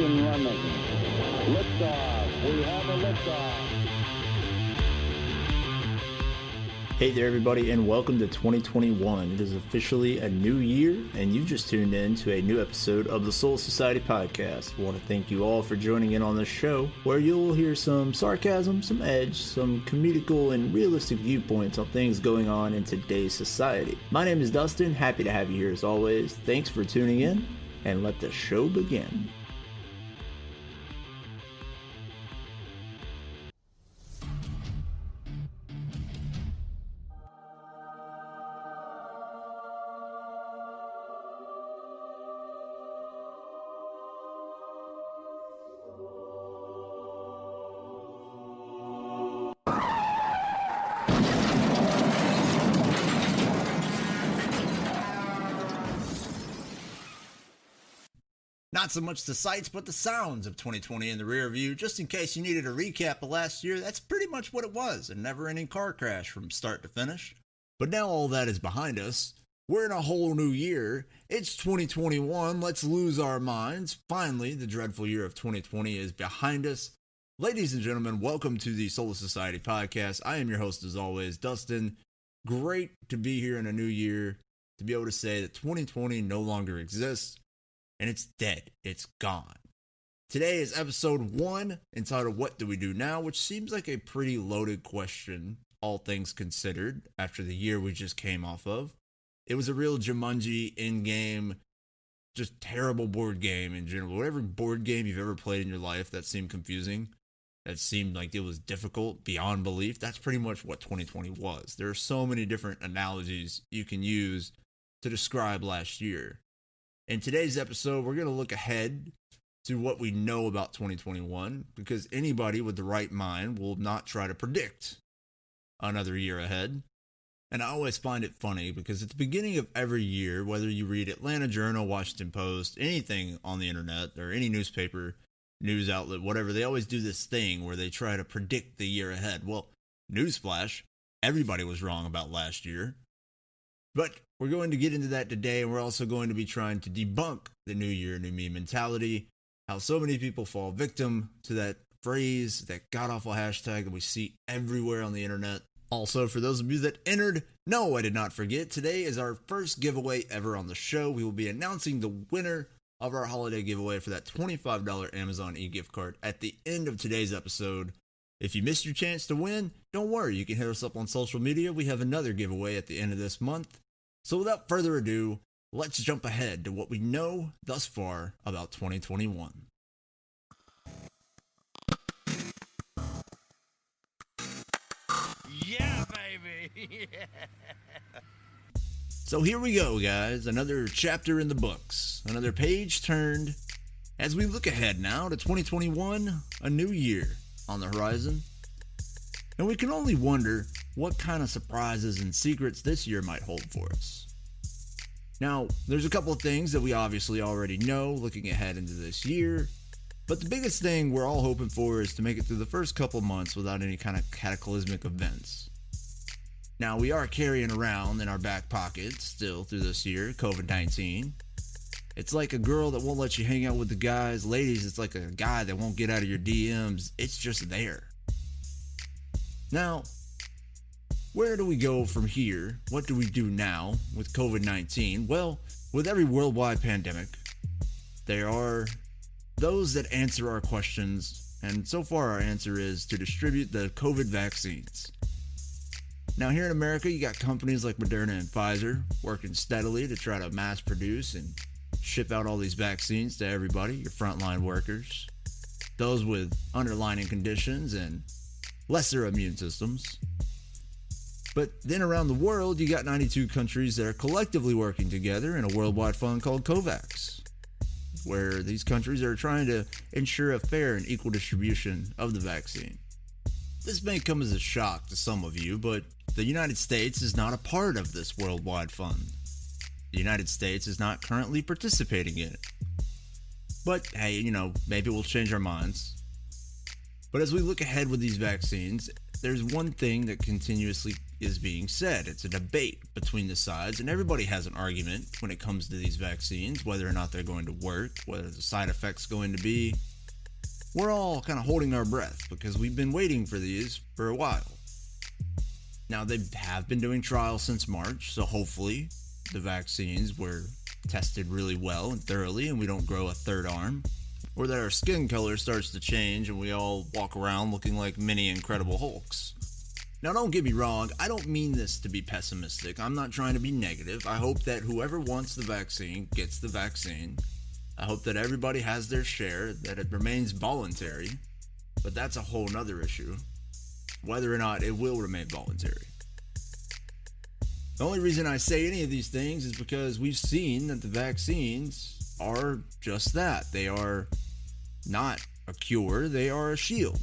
Ignition running. Liftoff. We have a liftoff. Hey there, everybody, and welcome to 2021. It is officially a new year, and you just tuned in to a new episode of the Soul Society Podcast. I want to thank you all for joining in on this show, where you'll hear some sarcasm, some edge, some comedical and realistic viewpoints on things going on in today's society. My name is Dustin. Happy to have you here as always. Thanks for tuning in, and let the show begin. Not so much the sights, but the sounds of 2020 in the rear view. Just in case you needed a recap of last year, that's pretty much what it was. A never-ending car crash from start to finish. But now all that is behind us. We're in a whole new year. It's 2021. Let's lose our minds. Finally, the dreadful year of 2020 is behind us. Ladies and gentlemen, welcome to the Solar Society Podcast. I am your host, as always, Dustin. Great to be here in a new year, to be able to say that 2020 no longer exists. And it's dead. It's gone. Today is episode 1, entitled What Do We Do Now? Which seems like a pretty loaded question, all things considered, after the year we just came off of. It was a real Jumanji in-game, just terrible board game in general. Whatever board game you've ever played in your life that seemed confusing, that seemed like it was difficult beyond belief, that's pretty much what 2020 was. There are so many different analogies you can use to describe last year. In today's episode, we're going to look ahead to what we know about 2021, because anybody with the right mind will not try to predict another year ahead. And I always find it funny because at the beginning of every year, whether you read Atlanta Journal, Washington Post, anything on the internet, or any newspaper, news outlet, whatever, they always do this thing where they try to predict the year ahead. Well, newsflash, everybody was wrong about last year. But we're going to get into that today, and we're also going to be trying to debunk the new year, new me mentality, how so many people fall victim to that phrase, that god-awful hashtag that we see everywhere on the internet. Also, for those of you that entered, no, I did not forget, today is our first giveaway ever on the show. We will be announcing the winner of our holiday giveaway for that $25 Amazon e-gift card at the end of today's episode. If you missed your chance to win, don't worry, you can hit us up on social media. We have another giveaway at the end of this month. So without further ado, let's jump ahead to what we know thus far about 2021. Yeah, baby! So here we go, guys. Another chapter in the books. Another page turned. As we look ahead now to 2021, a new year on the horizon. And we can only wonder what kind of surprises and secrets this year might hold for us. Now, there's a couple of things that we obviously already know looking ahead into this year, but the biggest thing we're all hoping for is to make it through the first couple months without any kind of cataclysmic events. Now, we are carrying around in our back pocket still through this year, COVID-19. It's like a girl that won't let you hang out with the guys. Ladies, it's like a guy that won't get out of your DMs. It's just there. Now, where do we go from here? What do we do now with COVID-19? Well, with every worldwide pandemic, there are those that answer our questions, and so far our answer is to distribute the COVID vaccines. Now, here in America, you got companies like Moderna and Pfizer working steadily to try to mass produce and ship out all these vaccines to everybody, your frontline workers, those with underlying conditions and lesser immune systems. But then around the world, you got 92 countries that are collectively working together in a worldwide fund called COVAX, where these countries are trying to ensure a fair and equal distribution of the vaccine. This may come as a shock to some of you, but the United States is not a part of this worldwide fund. The United States is not currently participating in it. But hey, maybe we'll change our minds. But as we look ahead with these vaccines, there's one thing that continuously is being said. It's a debate between the sides, and everybody has an argument when it comes to these vaccines, whether or not they're going to work, whether the side effects going to be. We're all kind of holding our breath because we've been waiting for these for a while. Now, they have been doing trials since March, so hopefully the vaccines were tested really well and thoroughly and we don't grow a third arm, or that our skin color starts to change and we all walk around looking like mini Incredible Hulks. Now, don't get me wrong, I don't mean this to be pessimistic. I'm not trying to be negative. I hope that whoever wants the vaccine gets the vaccine. I hope that everybody has their share, that it remains voluntary, but that's a whole nother issue, whether or not it will remain voluntary. The only reason I say any of these things is because we've seen that the vaccines are just that. They are not a cure, they are a shield.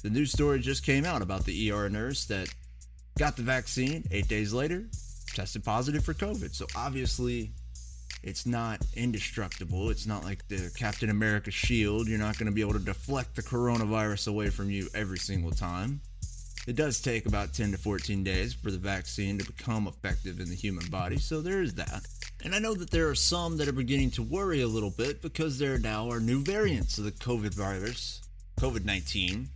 The news story just came out about the ER nurse that got the vaccine 8 days later, tested positive for COVID. So obviously, it's not indestructible. It's not like the Captain America shield. You're not going to be able to deflect the coronavirus away from you every single time. It does take about 10 to 14 days for the vaccine to become effective in the human body, so there is that. And I know that there are some that are beginning to worry a little bit because there now are new variants of the COVID virus, COVID-19,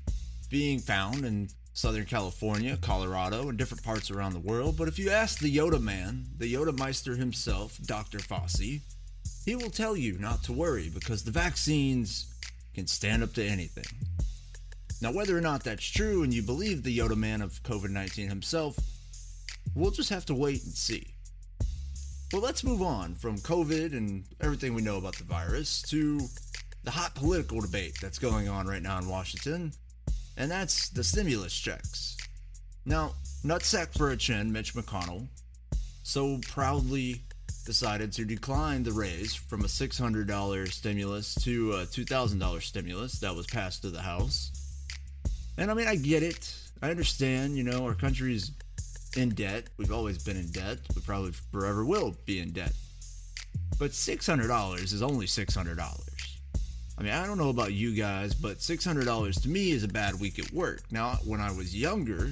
being found in Southern California, Colorado, and different parts around the world. But if you ask the Yoda man, the Yoda Meister himself, Dr. Fauci, he will tell you not to worry because the vaccines can stand up to anything. Now, whether or not that's true and you believe the Yoda man of COVID-19 himself, we'll just have to wait and see. But let's move on from COVID and everything we know about the virus to the hot political debate that's going on right now in Washington, and that's the stimulus checks. Now, nutsack for a chin, Mitch McConnell, so proudly decided to decline the raise from a $600 stimulus to a $2,000 stimulus that was passed to the House. And I mean, I get it. I understand, our country's in debt. We've always been in debt. We probably forever will be in debt. But $600 is only $600. I mean, I don't know about you guys, but $600 to me is a bad week at work. Now, when I was younger,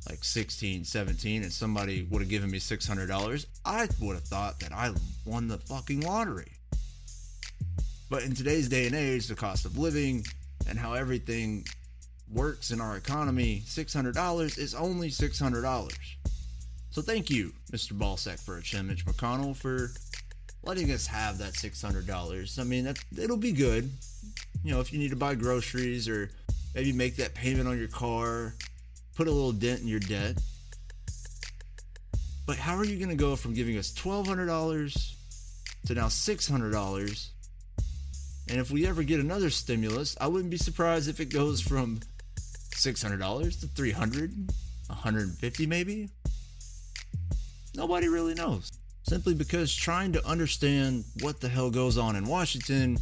like 16, 17, and somebody would have given me $600, I would have thought that I won the fucking lottery. But in today's day and age, the cost of living and how everything works in our economy, $600 is only $600. So thank you, Mr. Ballsack for a chin, Mitch McConnell, for letting us have that $600. I mean, it'll be good. If you need to buy groceries or maybe make that payment on your car, put a little dent in your debt. But how are you going to go from giving us $1,200 to now $600? And if we ever get another stimulus, I wouldn't be surprised if it goes from $600 to $300, $150 maybe. Nobody really knows. Simply because trying to understand what the hell goes on in Washington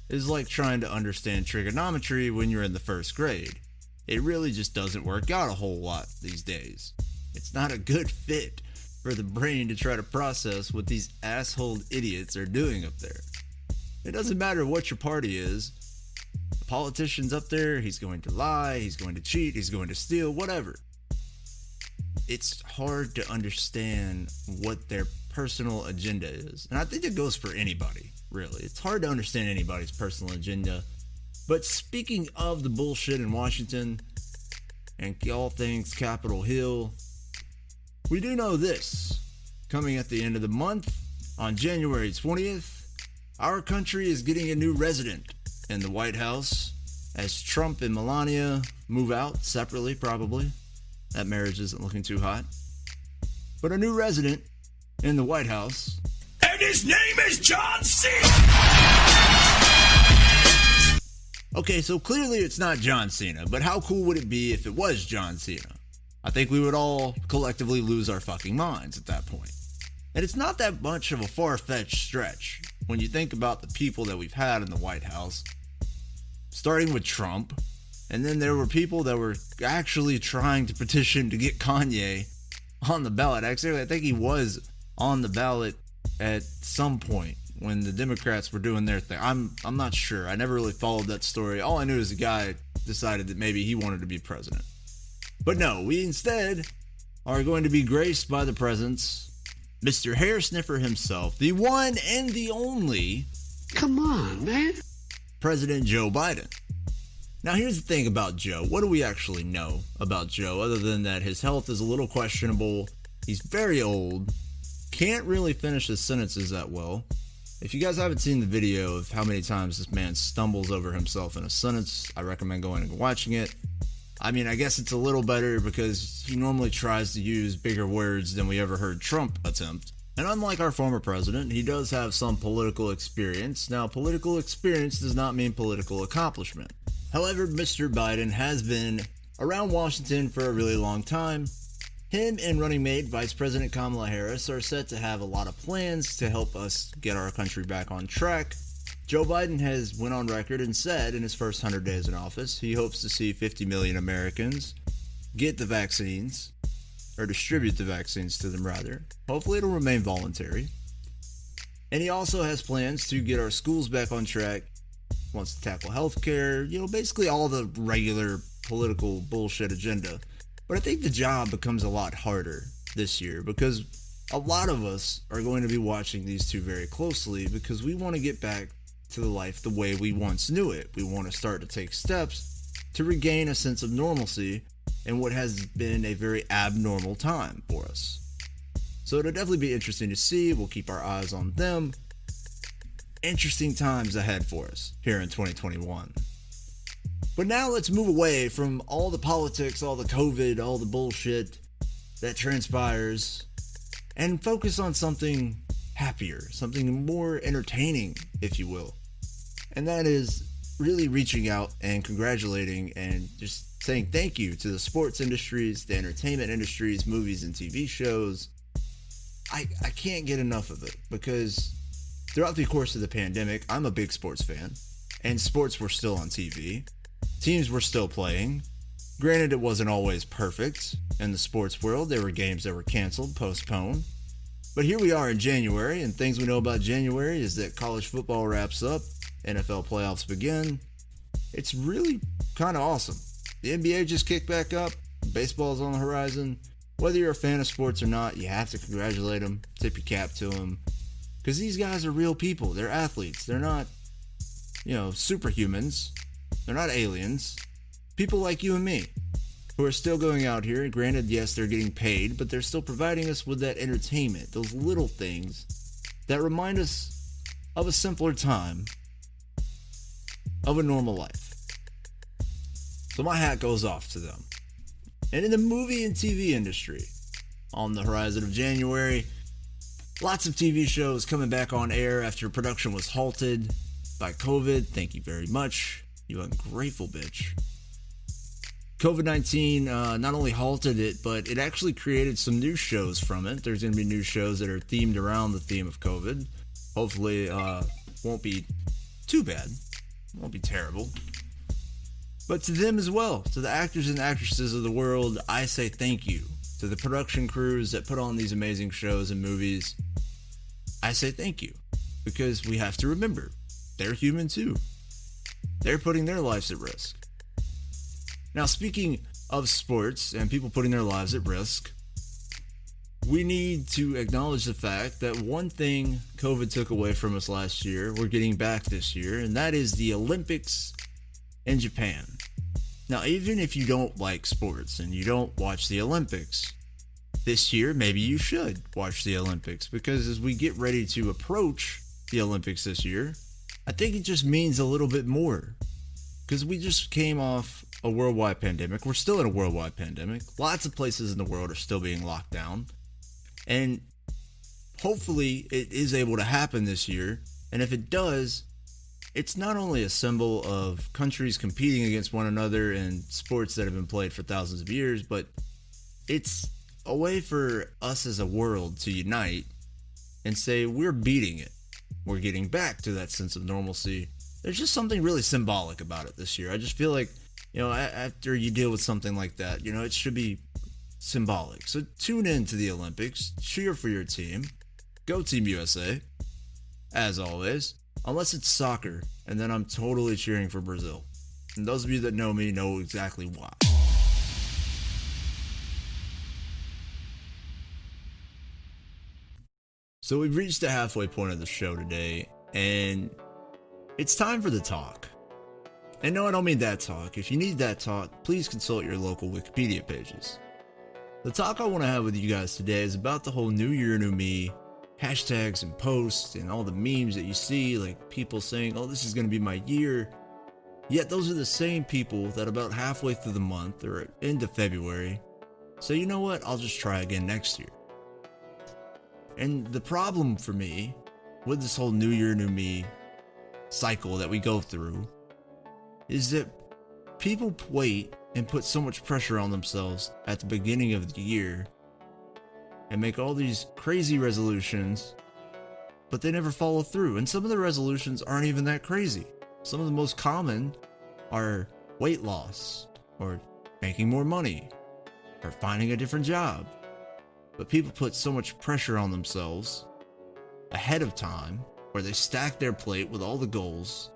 is like trying to understand trigonometry when you're in the first grade. It really just doesn't work out a whole lot these days. It's not a good fit for the brain to try to process what these asshole idiots are doing up there. It doesn't matter what your party is. The politician's up there, he's going to lie, he's going to cheat, he's going to steal, whatever. It's hard to understand what their personal agenda is. And I think it goes for anybody, really. It's hard to understand anybody's personal agenda. But speaking of the bullshit in Washington and all things Capitol Hill, we do know this. Coming at the end of the month, on January 20th, our country is getting a new resident in the White House as Trump and Melania move out separately, probably. That marriage isn't looking too hot. But a new resident in the White House. And his name is John Cena! Okay, so clearly it's not John Cena, but how cool would it be if it was John Cena? I think we would all collectively lose our fucking minds at that point. And it's not that much of a far-fetched stretch when you think about the people that we've had in the White House, starting with Trump, and then there were people that were actually trying to petition to get Kanye on the ballot. Actually, I think he was on the ballot at some point when the Democrats were doing their thing. I'm not sure. I never really followed that story. All I knew is the guy decided that maybe he wanted to be president. But no, we instead are going to be graced by the presence Mr. Hair Sniffer himself, the one and the only Come on, man. President Joe Biden. Now here's the thing about Joe. What do we actually know about Joe other than that his health is a little questionable, he's very old, can't really finish his sentences that well. If you guys haven't seen the video of how many times this man stumbles over himself in a sentence, I recommend going and watching it. I mean, I guess it's a little better because he normally tries to use bigger words than we ever heard Trump attempt. And unlike our former president, he does have some political experience. Now, political experience does not mean political accomplishment. However, Mr. Biden has been around Washington for a really long time. Him and running mate Vice President Kamala Harris are set to have a lot of plans to help us get our country back on track. Joe Biden has went on record and said in his first 100 days in office, he hopes to see 50 million Americans get the vaccines, or distribute the vaccines to them rather. Hopefully it'll remain voluntary. And he also has plans to get our schools back on track, wants to tackle healthcare, basically all the regular political bullshit agenda. But I think the job becomes a lot harder this year because a lot of us are going to be watching these two very closely because we want to get back to the life the way we once knew it. We want to start to take steps to regain a sense of normalcy in what has been a very abnormal time for us. So it'll definitely be interesting to see. We'll keep our eyes on them. Interesting times ahead for us here in 2021. But now let's move away from all the politics, all the COVID, all the bullshit that transpires and focus on something happier, something more entertaining, if you will. And that is really reaching out and congratulating and just saying thank you to the sports industries, the entertainment industries, movies and TV shows. I can't get enough of it because throughout the course of the pandemic, I'm a big sports fan and sports were still on TV. Teams were still playing. Granted, it wasn't always perfect in the sports world. There were games that were canceled, postponed. But here we are in January, and things we know about January is that college football wraps up, NFL playoffs begin. It's really kind of awesome. The NBA just kicked back up, baseball's on the horizon. Whether you're a fan of sports or not, you have to congratulate them, tip your cap to them, because these guys are real people. They're athletes. They're not, superhumans. They're not aliens. People like you and me who are still going out here. Granted, yes, they're getting paid, but they're still providing us with that entertainment, those little things that remind us of a simpler time, of a normal life. So my hat goes off to them. And in the movie and TV industry, on the horizon of January, lots of TV shows coming back on air after production was halted by COVID. Thank you very much, you ungrateful bitch. COVID-19 not only halted it, but it actually created some new shows from it. There's going to be new shows that are themed around the theme of COVID. Hopefully, won't be too bad. Won't be terrible. But to them as well, to the actors and actresses of the world, I say thank you. To the production crews that put on these amazing shows and movies, I say thank you. Because we have to remember, they're human too. They're putting their lives at risk. Now, speaking of sports and people putting their lives at risk, we need to acknowledge the fact that one thing COVID took away from us last year, we're getting back this year, and that is the Olympics in Japan. Now, even if you don't like sports and you don't watch the Olympics, this year maybe you should watch the Olympics, because as we get ready to approach the Olympics this year, I think it just means a little bit more. Because we just came off a worldwide pandemic. We're still in a worldwide pandemic. Lots of places in the world are still being locked down. And hopefully it is able to happen this year. And if it does, it's not only a symbol of countries competing against one another in sports that have been played for thousands of years, but it's a way for us as a world to unite and say we're beating it. We're getting back to that sense of normalcy. There's just something really symbolic about it this year. I just feel like, after you deal with something like that, it should be symbolic. So tune in to the Olympics, cheer for your team, go Team USA, as always, unless it's soccer, and then I'm totally cheering for Brazil. And those of you that know me know exactly why. So we've reached the halfway point of the show today, and it's time for the talk. And no, I don't mean that talk. If you need that talk, please consult your local Wikipedia pages. The talk I want to have with you guys today is about the whole New Year, New Me, hashtags and posts and all the memes that you see, like people saying, oh, this is going to be my year. Yet those are the same people that about halfway through the month or into February say, you know what, I'll just try again next year. And the problem for me with this whole New Year, New Me cycle that we go through is that people wait and put so much pressure on themselves at the beginning of the year and make all these crazy resolutions, but they never follow through. And some of the resolutions aren't even that crazy. Some of the most common are weight loss, or making more money, or finding a different job. But people put so much pressure on themselves ahead of time, where they stack their plate with all the goals,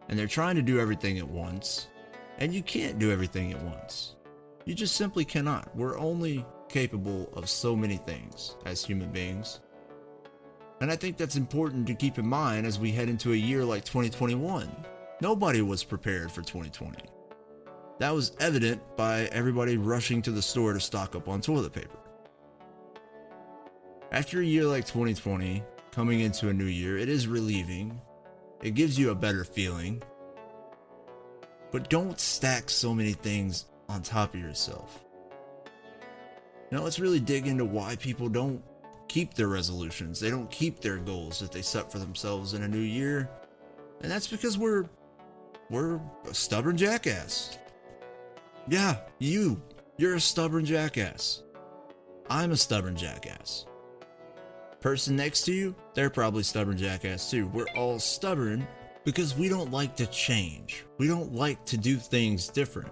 and they're trying to do everything at once, and you can't do everything at once. You just simply cannot. We're only capable of so many things as human beings. And I think that's important to keep in mind as we head into a year like 2021. Nobody was prepared for 2020. That was evident by everybody rushing to the store to stock up on toilet paper. After a year like 2020, coming into a new year, it is relieving. It gives you a better feeling. But don't stack so many things on top of yourself. Now let's really dig into why people don't keep their resolutions. They don't keep their goals that they set for themselves in a new year. And that's because we're a stubborn jackass. Yeah, you're a stubborn jackass. I'm a stubborn jackass. Person next to you, they're probably stubborn jackass too. We're all stubborn because we don't like to change. We don't like to do things different.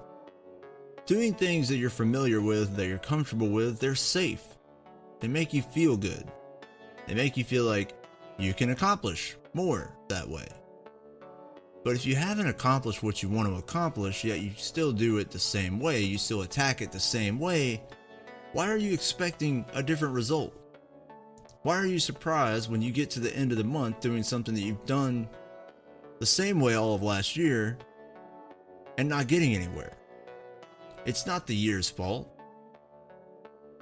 Doing things that you're familiar with, that you're comfortable with, they're safe. They make you feel good. They make you feel like you can accomplish more that way. But if you haven't accomplished what you want to accomplish, yet you still do it the same way, you still attack it the same way, why are you expecting a different result? Why are you surprised when you get to the end of the month doing something that you've done the same way all of last year and not getting anywhere? It's not the year's fault.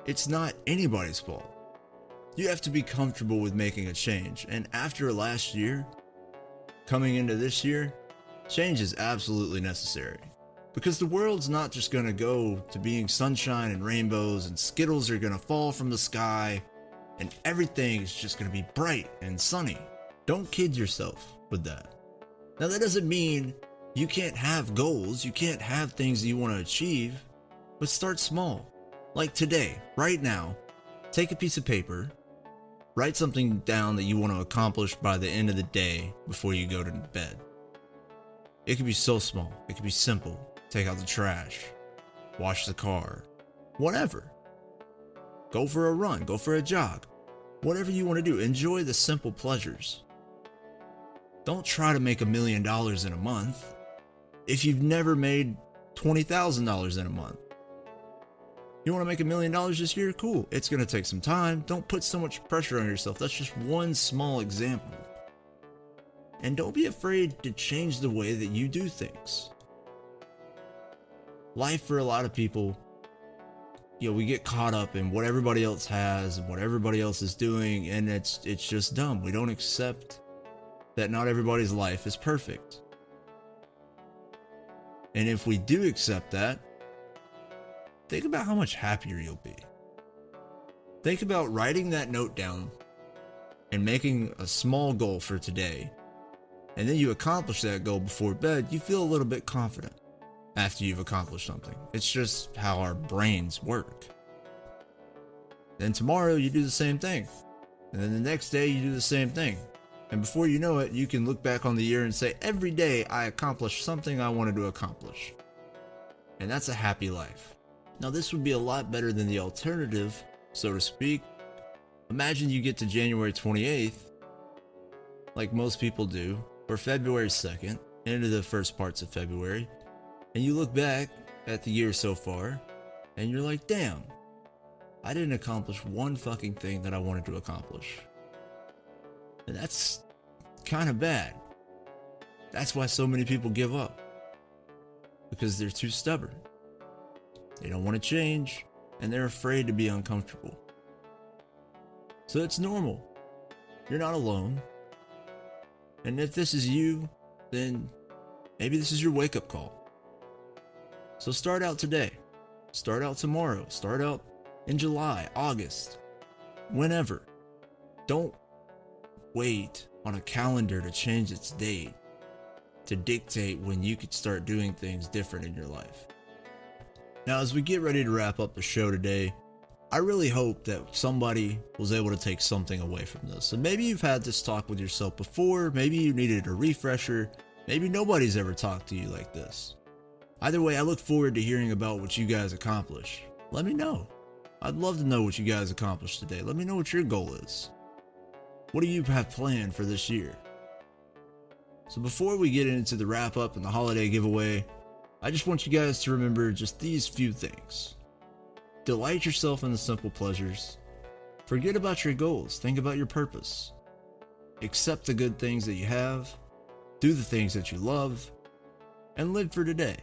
It's not anybody's fault. You have to be comfortable with making a change. And after last year, coming into this year, change is absolutely necessary. Because the world's not just going to go to being sunshine and rainbows and Skittles are going to fall from the sky and everything is just going to be bright and sunny. Don't kid yourself with that. Now that doesn't mean you can't have goals, you can't have things that you want to achieve, but start small. Like today, right now, take a piece of paper, write something down that you want to accomplish by the end of the day before you go to bed. It could be so small, it could be simple. Take out the trash, wash the car, whatever. Go for a run, go for a jog, whatever you want to do. Enjoy the simple pleasures. Don't try to make $1 million in a month if you've never made $20,000 in a month. You want to make $1 million this year? Cool. It's going to take some time. Don't put so much pressure on yourself. That's just one small example. And don't be afraid to change the way that you do things. Life for a lot of people, we get caught up in what everybody else has and what everybody else is doing, and it's just dumb. We don't accept that not everybody's life is perfect. And if we do accept that, think about how much happier you'll be. Think about writing that note down and making a small goal for today. And then you accomplish that goal before bed, you feel a little bit confident after you've accomplished something. It's just how our brains work. Then tomorrow you do the same thing. And then the next day you do the same thing. And before you know it, you can look back on the year and say, every day I accomplished something I wanted to accomplish. And that's a happy life. Now this would be a lot better than the alternative, so to speak. Imagine you get to January 28th, like most people do, or February 2nd, into the first parts of February, and you look back at the year so far, and you're like, damn, I didn't accomplish one fucking thing that I wanted to accomplish. And that's kind of bad. That's why so many people give up. Because they're too stubborn. They don't want to change, and they're afraid to be uncomfortable. So it's normal. You're not alone. And if this is you, then maybe this is your wake-up call. So start out today. Start out tomorrow. Start out in July, August, whenever. Don't wait on a calendar to change its date to dictate when you could start doing things different in your life. Now, as we get ready to wrap up the show today, I really hope that somebody was able to take something away from this. And maybe you've had this talk with yourself before, maybe you needed a refresher, maybe nobody's ever talked to you like this. Either way, I look forward to hearing about what you guys accomplish. Let me know. I'd love to know what you guys accomplished today. Let me know what your goal is. What do you have planned for this year? So before we get into the wrap up and the holiday giveaway, I just want you guys to remember just these few things. Delight yourself in the simple pleasures. Forget about your goals. Think about your purpose. Accept the good things that you have. Do the things that you love. And live for today.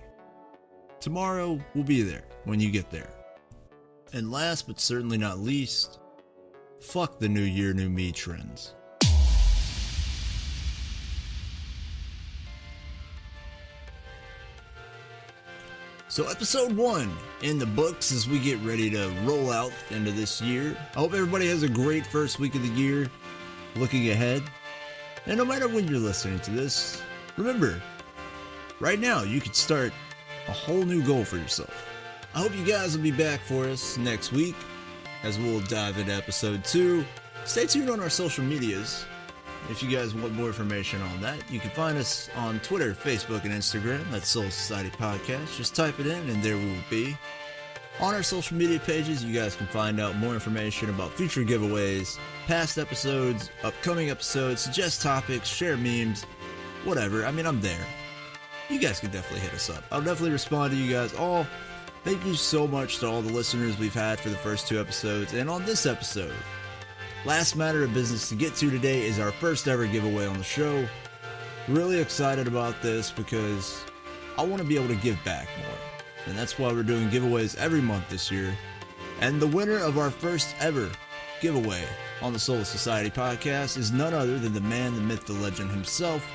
Tomorrow will be there when you get there. And last but certainly not least, fuck the new year, new me trends. So episode 1 in the books as we get ready to roll out into this year. I hope everybody has a great first week of the year, looking ahead. And no matter when you're listening to this, remember, right now you could start a whole new goal for yourself. I hope you guys will be back for us next week as we'll dive into episode 2. Stay tuned on our social medias. If you guys want more information on that, you can find us on Twitter, Facebook, and Instagram. That's Soul Society Podcast. Just type it in and there we will be. On our social media pages, you guys can find out more information about future giveaways, past episodes, upcoming episodes, suggest topics, share memes, whatever. I mean, I'm there. You guys can definitely hit us up. I'll definitely respond to you guys all. Thank you so much to all the listeners we've had for the first 2 episodes. And on this episode, last matter of business to get to today is our first ever giveaway on the show. Really excited about this because I want to be able to give back more. And that's why we're doing giveaways every month this year. And the winner of our first ever giveaway on the Soul Society Podcast is none other than the man, the myth, the legend himself.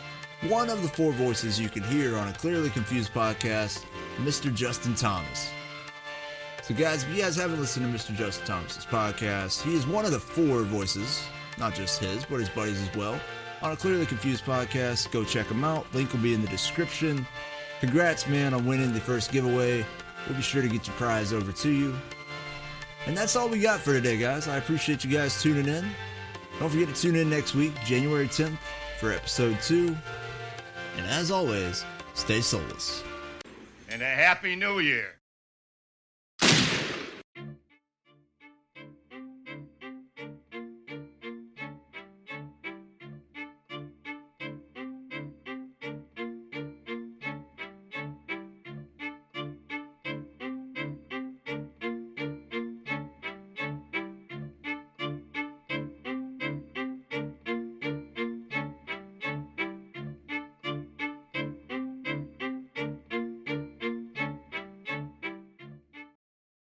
One of the 4 voices you can hear on a Clearly Confused podcast, Mr. Justin Thomas. So guys, if you guys haven't listened to Mr. Justin Thomas's podcast, he is one of the 4 voices, not just his, but his buddies as well, on a Clearly Confused podcast. Go check him out. Link will be in the description. Congrats, man, on winning the first giveaway. We'll be sure to get your prize over to you. And that's all we got for today, guys. I appreciate you guys tuning in. Don't forget to tune in next week, January 10th, for episode 2. And as always, stay soulless. And a Happy New Year.